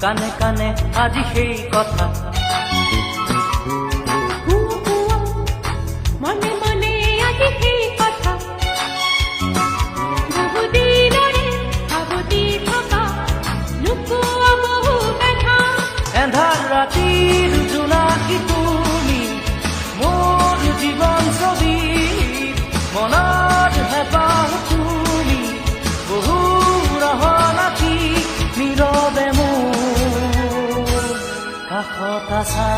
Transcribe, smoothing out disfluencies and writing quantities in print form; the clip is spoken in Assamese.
কানে কানে আজি সেই কথা মনে মনে আজি সেই কথা বহুদিনৰে ভাবতি থকা লুকুৱা বহু কথা এন্ধাৰ ৰাতিৰ জোনাকী তুমি মোৰ জীৱন ছবি মনত হেঁপাহ তুমি বহু ৰহনাথী নীৰৱে মোৰ কাষত আছা